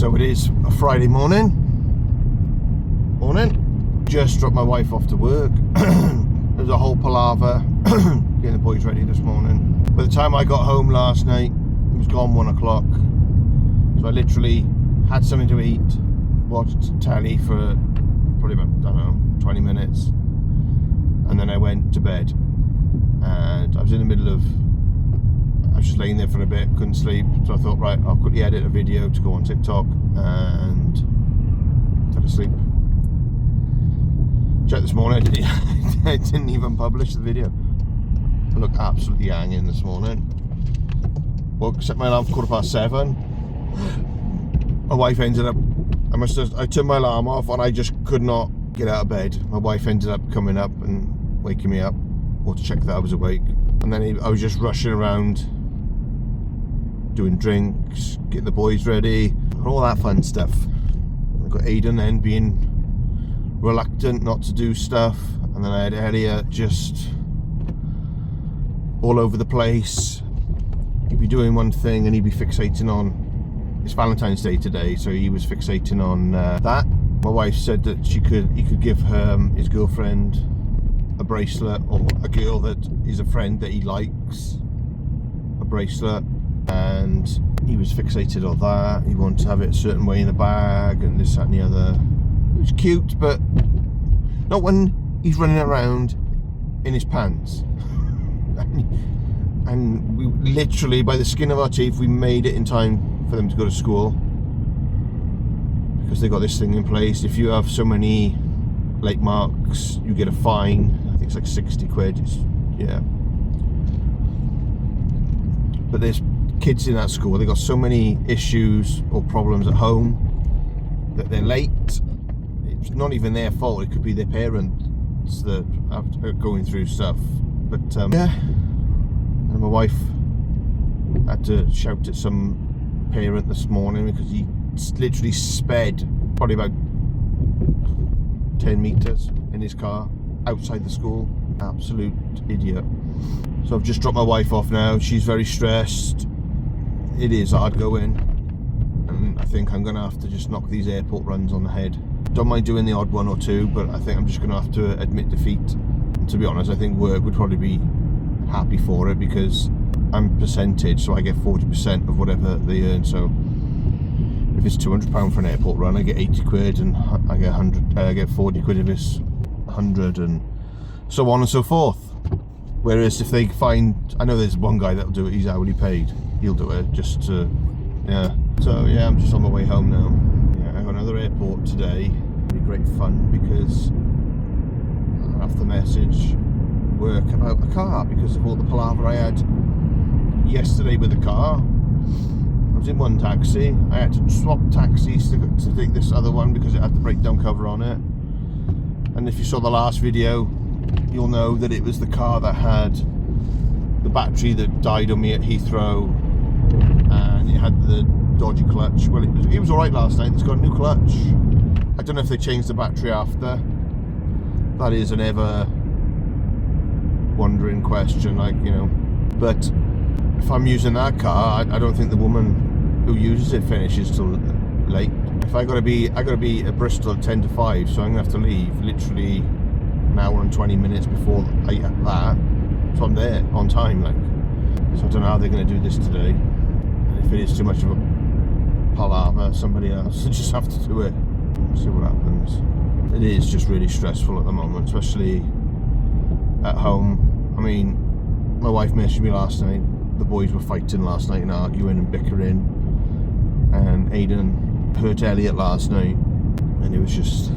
So it is a Friday morning. Just dropped my wife off to work. There's a whole palaver getting the boys ready this morning. By the time I got home last night, it was gone 1 o'clock. So I literally had something to eat, watched telly for probably about, I don't know, 20 minutes. And then I went to bed. And I was in the middle of, I was just laying there for a bit, couldn't sleep. So I thought, right, I'll quickly edit a video to go on TikTok, and fell asleep. Check this morning, I didn't even publish the video. I look absolutely hanging this morning. Woke, set my alarm for 7:15. My wife ended up, I turned my alarm off and I just could not get out of bed. My wife ended up coming up and waking me up, or to check that I was awake. And then I was just rushing around, doing drinks, getting the boys ready, and all that fun stuff. I got Aiden then being reluctant not to do stuff, and then I had Elliot just all over the place. He'd be doing one thing and he'd be fixating on, it's Valentine's Day today, so he was fixating on that. My wife said that he could give his girlfriend a bracelet, or a girl that is a friend that he likes a bracelet, and he was fixated on that. He wanted to have it a certain way in the bag and this, that and the other. It was cute, but not when he's running around in his pants. And we literally, by the skin of our teeth, we made it in time for them to go to school, because they got this thing in place. If you have so many late marks, you get a fine. I think it's like 60 quid. Yeah. But there's kids in that school, they got so many issues or problems at home that they're late. It's not even their fault, it could be their parents that are going through stuff. But yeah, and my wife had to shout at some parent this morning because he literally sped probably about 10 meters in his car outside the school. Absolute idiot. So I've just dropped my wife off now. She's very stressed. It is hard going, and I think I'm gonna have to just knock these airport runs on the head. Don't mind doing the odd one or two, but I think I'm just gonna have to admit defeat. And to be honest, I think work would probably be happy for it, because I'm percentage, so I get 40% of whatever they earn. So if it's £200 for an airport run, I get 80 quid, and I get 100. I get 40 quid if it's 100, and so on and so forth. Whereas if they find, I know there's one guy that'll do it, he's hourly paid, he'll do it just to, yeah. So yeah, I'm just on my way home now. Yeah, I got another airport today. It'll be great fun, because I'll have to message work about a car because of all the palaver I had yesterday with the car. I was in one taxi, I had to swap taxis to take this other one because it had the breakdown cover on it. And if you saw the last video, you'll know that it was the car that had the battery that died on me at Heathrow, and it had the dodgy clutch. Well, it was alright last night. It's got a new clutch. I don't know if they changed the battery after. That is an ever wondering question, like, you know. But if I'm using that car, I don't think the woman who uses it finishes till late. If I gotta be at Bristol at 10 to 5, so I'm gonna have to leave literally an hour and 20 minutes before that, so I'm there on time, like. So I don't know how they're going to do this today, and if it is too much of a palaver, somebody else will just have to do it. We'll see what happens. It is just really stressful at the moment, especially at home. I mean, my wife messaged me last night. The boys were fighting last night and arguing and bickering, and Aiden hurt Elliot last night, and it was just,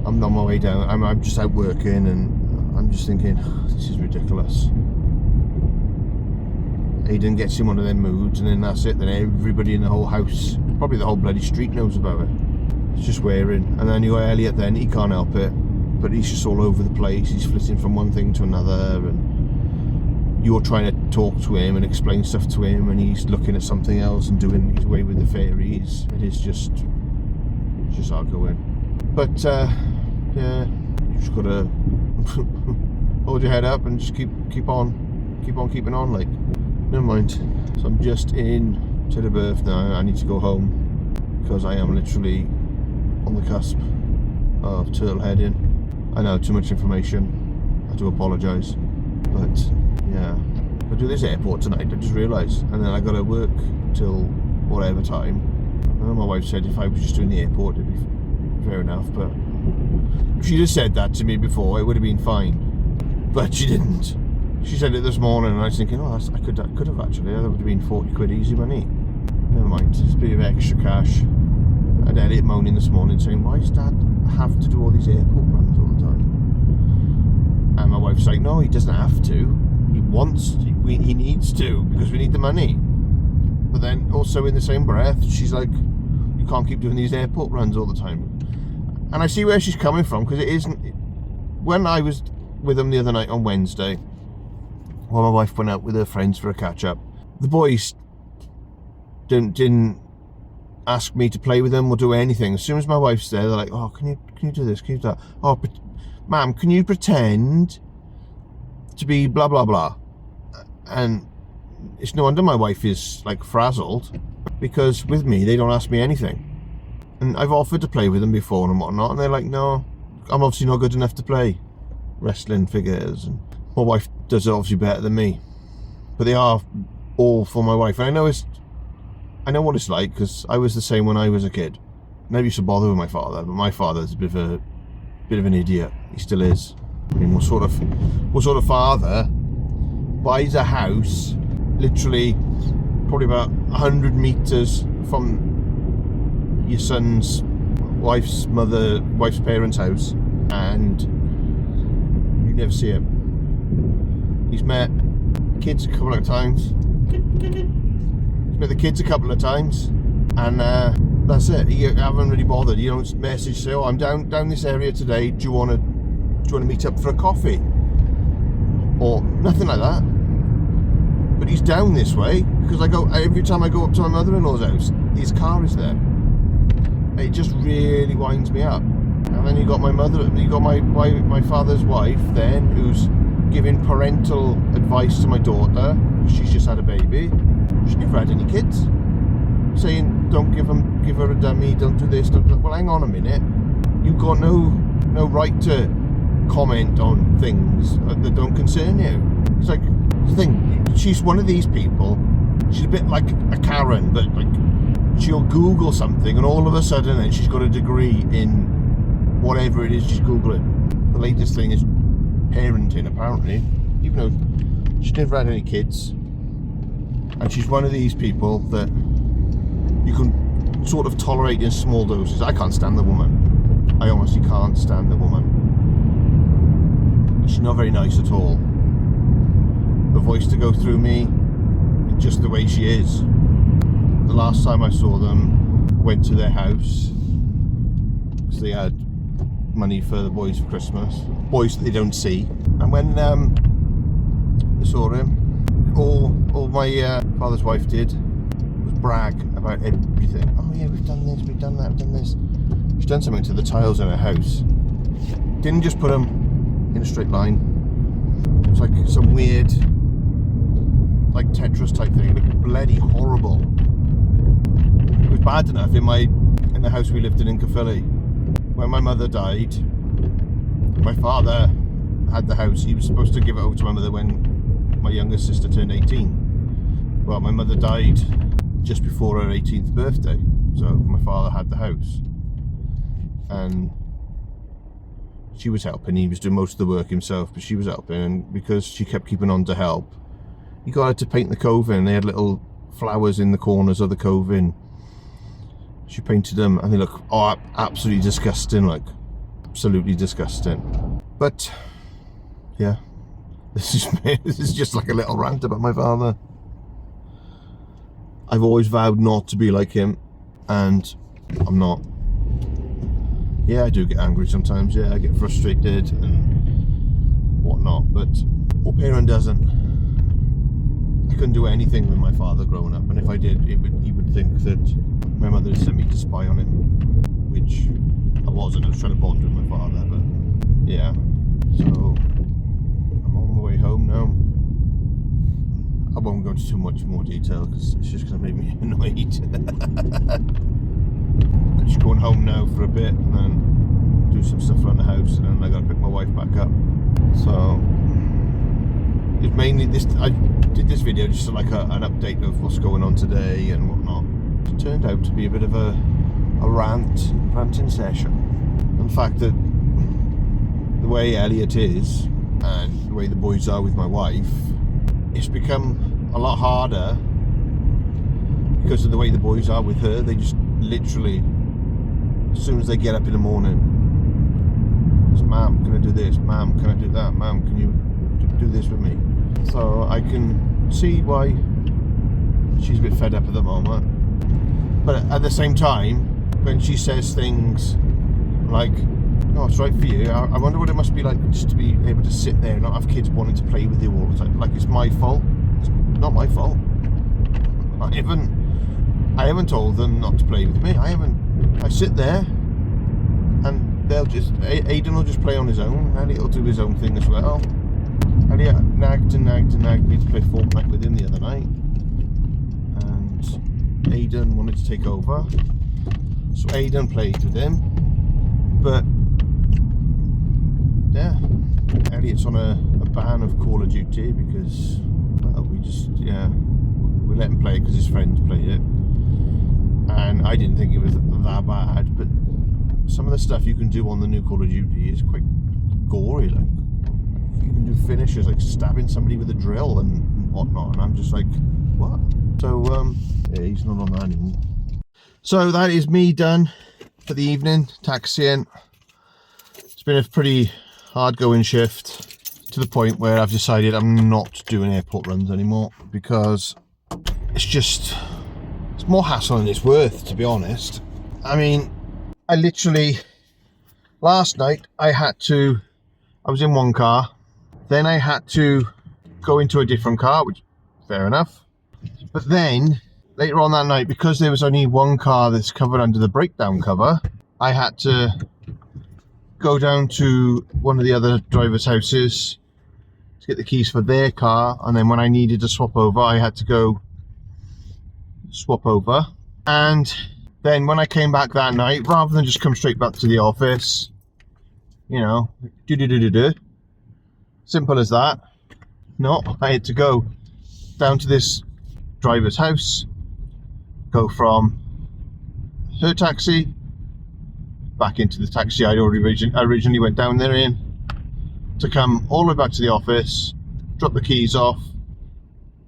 I'm on my way down. I'm just out working, and I'm just thinking, this is ridiculous. Aiden gets in one of them moods, and then that's it. Then everybody in the whole house, probably the whole bloody street, knows about it. It's just wearing. And then you got Elliot, then he can't help it, but he's just all over the place. He's flitting from one thing to another, and you're trying to talk to him and explain stuff to him, and he's looking at something else and doing his way with the fairies. It is just hard going. But yeah, you just gotta hold your head up and just keep on keeping on, like. Never mind. So I'm just in to the birth now. I need to go home because I am literally on the cusp of turtle heading. I know, too much information. I do apologise. But yeah, I'll do this airport tonight, I just realised. And then I got to work till whatever time. I know my wife said if I was just doing the airport, it'd be fair enough. But if she'd have said that to me before, it would have been fine. But she didn't. She said it this morning, and I was thinking, oh, I could have actually. That would have been 40 quid easy money. Never mind, it's a bit of extra cash. I had Elliot moaning this morning saying, why does Dad have to do all these airport runs all the time? And my wife's like, no, he doesn't have to. He wants to. He needs to, because we need the money. But then also in the same breath, she's like, you can't keep doing these airport runs all the time. And I see where she's coming from, because it isn't. When I was with them the other night on Wednesday, while my wife went out with her friends for a catch-up, the boys didn't ask me to play with them or do anything. As soon as my wife's there, they're like, oh, can you do this, can you do that? Oh, ma'am, can you pretend to be blah blah blah? And it's no wonder my wife is like frazzled, because with me they don't ask me anything. And I've offered to play with them before and whatnot, and they're like, no, I'm obviously not good enough to play wrestling figures. And my wife does it obviously better than me, but they are all for my wife. And I know what it's like, because I was the same when I was a kid. Never used to bother with my father, but my father's a bit of an idiot. He still is. I mean, what sort of father buys a house literally probably about 100 meters from your son's wife's parents' house, and you never see him? He's met kids a couple of times. He's met the kids a couple of times, and that's it. You haven't really bothered. You don't message, say, oh, I'm down this area today. Do you want to meet up for a coffee? Or nothing like that. But he's down this way, because every time I go up to my mother-in-law's house, his car is there. It just really winds me up. And then you got my father's wife then, who's giving parental advice to my daughter. She's just had a baby. She never had any kids. Saying, don't give her a dummy, don't do this, don't do that. Well, hang on a minute. You've got no right to comment on things that don't concern you. It's like, the thing, she's one of these people. She's a bit like a Karen, but like, she'll Google something and all of a sudden then she's got a degree in whatever it is she's Googling. The latest thing is parenting, apparently, even though she's never had any kids. And she's one of these people that you can sort of tolerate in small doses. I can't stand the woman. I honestly can't stand the woman. She's not very nice at all. The voice to go through me, just the way she is. The last time I saw them, went to their house because they had money for the boys for Christmas. Boys that they don't see. And when I saw him, all my father's wife did was brag about everything. Oh yeah, we've done this, we've done that, we've done this. She's done something to the tiles in her house. Didn't just put them in a straight line. It was like some weird, like Tetris type thing. It looked bloody horrible. It was bad enough in the house we lived in Caerphilly. When my mother died, my father had the house. He was supposed to give it over to my mother when my youngest sister turned 18. Well, my mother died just before her 18th birthday, so my father had the house. And she was helping. He was doing most of the work himself, but she was helping, and because she kept keeping on to help, he got her to paint the cove in. They had little flowers in the corners of the cove in. She painted them, and they look absolutely disgusting, like absolutely disgusting. But yeah, this is just like a little rant about my father. I've always vowed not to be like him, and I'm not. Yeah, I do get angry sometimes. Yeah, I get frustrated and whatnot. But what parent doesn't? I couldn't do anything with my father growing up, and if I did, he would think that my mother had sent me to spy on him, which I wasn't. I was trying to bond with my father, but yeah. So I'm on my way home now. I won't go into too much more detail because it's just going to make me annoyed. I'm just going home now for a bit and then do some stuff around the house, and then I got to pick my wife back up. So it's mainly this. I did this video just like an update of what's going on today and whatnot. It turned out to be a bit of a ranting session. And the fact that the way Elliot is and the way the boys are with my wife, it's become a lot harder because of the way the boys are with her. They just literally, as soon as they get up in the morning, it's, Mum, can I do this? Mum, can I do that? Mum, can you do this with me? So I can see why she's a bit fed up at the moment. But at the same time, when she says things like, "Oh, it's right for you," I wonder what it must be like just to be able to sit there and not have kids wanting to play with you all the time. Like it's my fault. It's not my fault. I haven't told them not to play with me. I sit there and they'll just, Aiden will just play on his own, and he'll do his own thing as well. And he nagged me to play Fortnite with him the other night, and Aiden wanted to take over, so Aiden played with him. But yeah, Elliot's on a ban of Call of Duty because, well, we let him play it because his friends played it, and I didn't think it was that bad. But some of the stuff you can do on the new Call of Duty is quite gory. Like you can do finishes like stabbing somebody with a drill and whatnot, and I'm just like, what? So yeah, he's not on that anymore. So that is me done for the evening, taxiing. It's been a pretty hard going shift, to the point where I've decided I'm not doing airport runs anymore because it's more hassle than it's worth, to be honest. I mean, I literally, last night I was in one car, then I had to go into a different car, which, fair enough. But then, later on that night, because there was only one car that's covered under the breakdown cover, I had to go down to one of the other drivers' houses to get the keys for their car, and then when I needed to swap over, I had to go swap over. And then when I came back that night, rather than just come straight back to the office, you know, simple as that, no, I had to go down to this driver's house, go from her taxi back into the taxi I'd already originally went down there in, to come all the way back to the office, drop the keys off,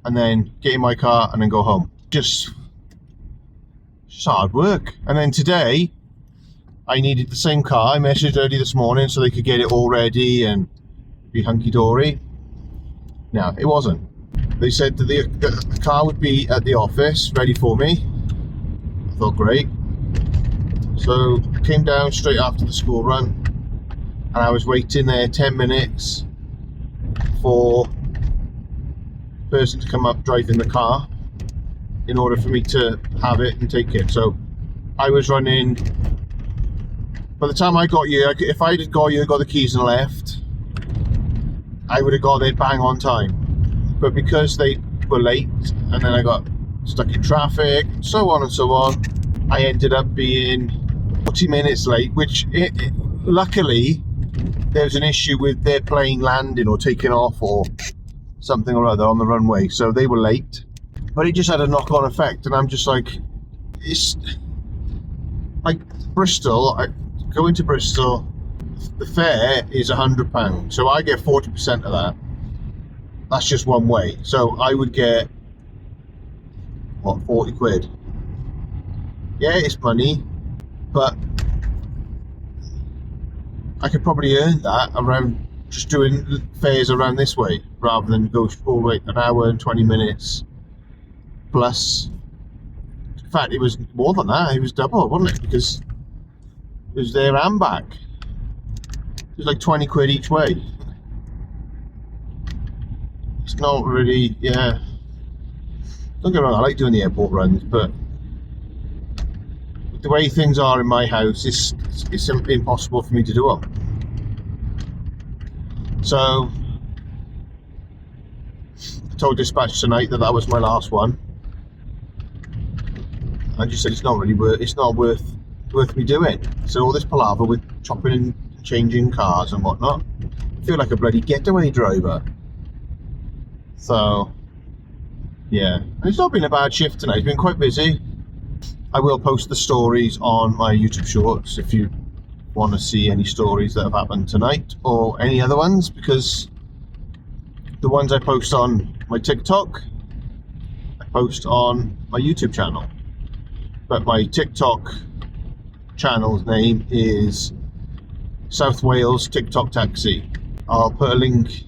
and then get in my car and then go home. Just hard work. And then today I needed the same car. I messaged early this morning so they could get it all ready and be hunky-dory. No, it wasn't. They said that the car would be at the office ready for me. I thought, great. So I came down straight after the school run, and I was waiting there 10 minutes for the person to come up driving the car in order for me to have it and take it. So I was running, by the time I got here, if I had got here, got the keys and left, I would have got there bang on time. But because they were late, and then I got stuck in traffic, and so on and so on, I ended up being 40 minutes late, which luckily there's an issue with their plane landing or taking off or something or other on the runway, so they were late. But it just had a knock-on effect, and I'm just like, it's like Bristol. Going to Bristol, the fare is £100, so I get 40% of that. That's just one way, so I would get, what, 40 quid? Yeah, it's money, but I could probably earn that around just doing fares around this way, rather than go all the way an hour and 20 minutes plus. In fact, it was more than that. It was double, wasn't it? Because it was there and back. It was like 20 quid each way. It's not really, yeah. Don't get me wrong, I like doing the airport runs, but the way things are in my house, it's simply impossible for me to do them. So told dispatch tonight that was my last one. I just said it's not worth me doing. So all this palaver with chopping and changing cars and whatnot, I feel like a bloody getaway driver. So yeah, and it's not been a bad shift tonight. It's been quite busy. I will post the stories on my YouTube shorts if you want to see any stories that have happened tonight or any other ones, because the ones I post on my TikTok I post on my YouTube channel. But my TikTok channel's name is South Wales TikTok Taxi. I'll put a link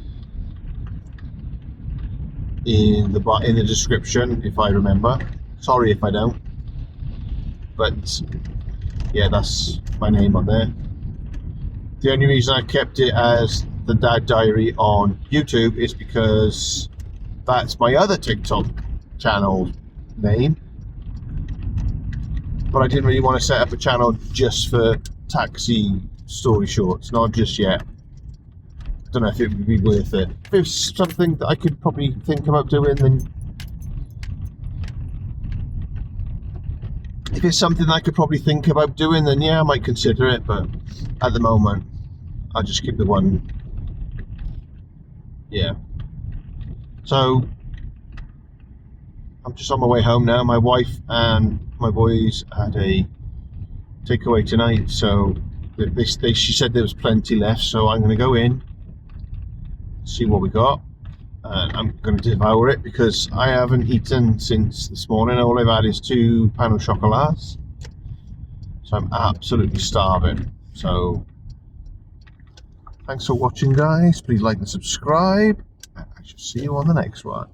in the description if I remember. Sorry if I don't. But yeah, that's my name on there. The only reason I kept it as the Dad Diary on YouTube is because that's my other TikTok channel name. But I didn't really want to set up a channel just for taxi story shorts, not just yet. I don't know if it would be worth it. If it's something that I could probably think about doing, then yeah, I might consider it, but at the moment I'll just keep the one. Yeah. So I'm just on my way home now. My wife and my boys had a takeaway tonight, so she said there was plenty left, so I'm going to go in, see what we got, and I'm going to devour it because I haven't eaten since this morning. All I've had is 2 pain au chocolats, so I'm absolutely starving. So thanks for watching, guys. Please like and subscribe, and I shall see you on the next one.